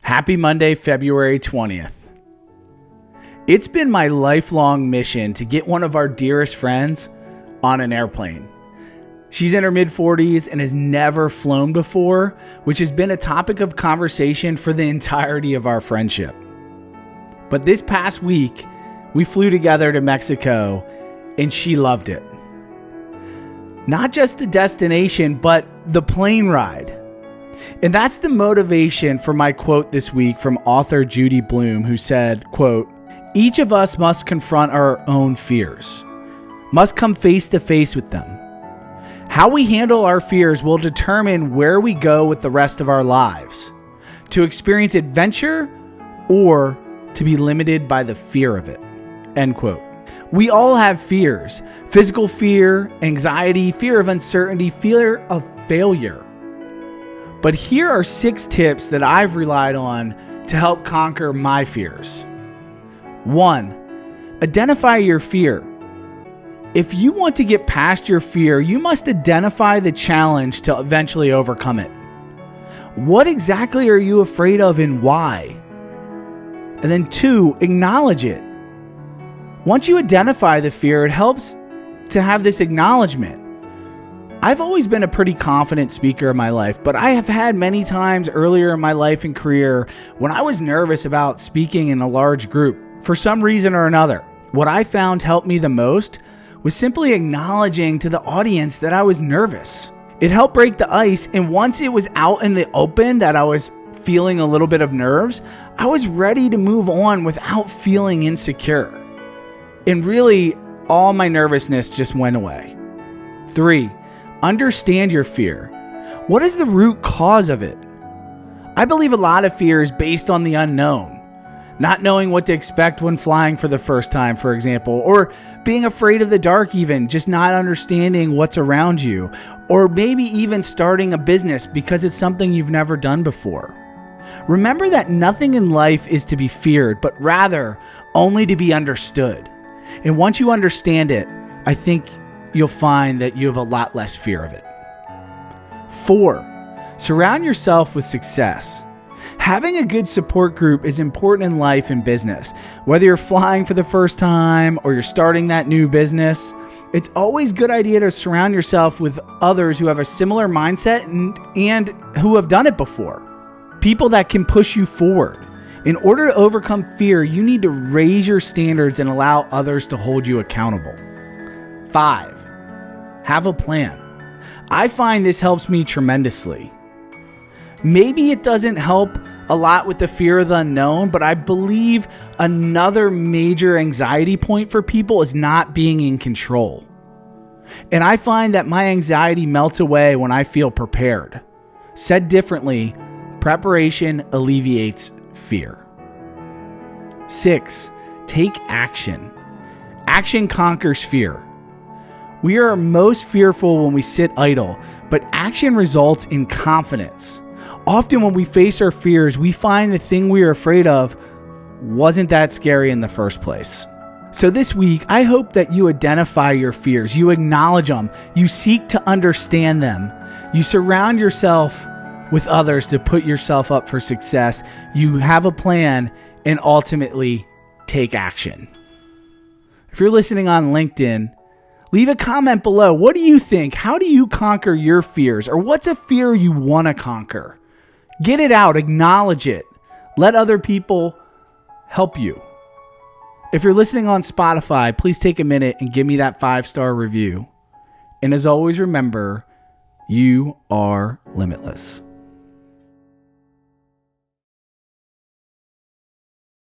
Happy Monday, February 20th. It's been my lifelong mission to get one of our dearest friends on an airplane. She's in her mid-40s and has never flown before, which has been a topic of conversation for the entirety of our friendship. But this past week, we flew together to Mexico, and she loved it. Not just the destination, but the plane ride. And that's the motivation for my quote this week from author Judy Blume, who said, quote, "Each of us must confront our own fears, must come face to face with them. How we handle our fears will determine where we go with the rest of our lives, to experience adventure or to be limited by the fear of it." End quote. We all have fears: physical fear, anxiety, fear of uncertainty, fear of failure. But here are 6 tips that I've relied on to help conquer my fears. 1. Identify your fear. If you want to get past your fear, you must identify the challenge to eventually overcome it. What exactly are you afraid of and why? And then 2, acknowledge it. Once you identify the fear, it helps to have this acknowledgement. I've always been a pretty confident speaker in my life, but I have had many times earlier in my life and career when I was nervous about speaking in a large group for some reason or another. What I found helped me the most was simply acknowledging to the audience that I was nervous. It helped break the ice, and once it was out in the open that I was feeling a little bit of nerves, I was ready to move on without feeling insecure. And really, all my nervousness just went away. 3. Understand your fear. What is the root cause of it? I believe a lot of fear is based on the unknown. Not knowing what to expect when flying for the first time, for example, or being afraid of the dark even, just not understanding what's around you, or maybe even starting a business because it's something you've never done before. Remember that nothing in life is to be feared, but rather only to be understood. And once you understand it, I think you'll find that you have a lot less fear of it. 4. Surround yourself with success. Having a good support group is important in life and business. Whether you're flying for the first time or you're starting that new business, it's always a good idea to surround yourself with others who have a similar mindset and who have done it before. People that can push you forward. In order to overcome fear, you need to raise your standards and allow others to hold you accountable. 5. Have a plan. I find this helps me tremendously. Maybe it doesn't help a lot with the fear of the unknown, but I believe another major anxiety point for people is not being in control. And I find that my anxiety melts away when I feel prepared. Said differently, preparation alleviates fear. 6. Take action. Action conquers fear. We are most fearful when we sit idle, but action results in confidence. Often when we face our fears, we find the thing we are afraid of wasn't that scary in the first place. So this week, I hope that you identify your fears, you acknowledge them, you seek to understand them, you surround yourself with others to put yourself up for success, you have a plan, and ultimately take action. If you're listening on LinkedIn, leave a comment below. What do you think? How do you conquer your fears? Or what's a fear you want to conquer? Get it out. Acknowledge it. Let other people help you. If you're listening on Spotify, please take a minute and give me that 5-star review. And as always, remember, you are limitless.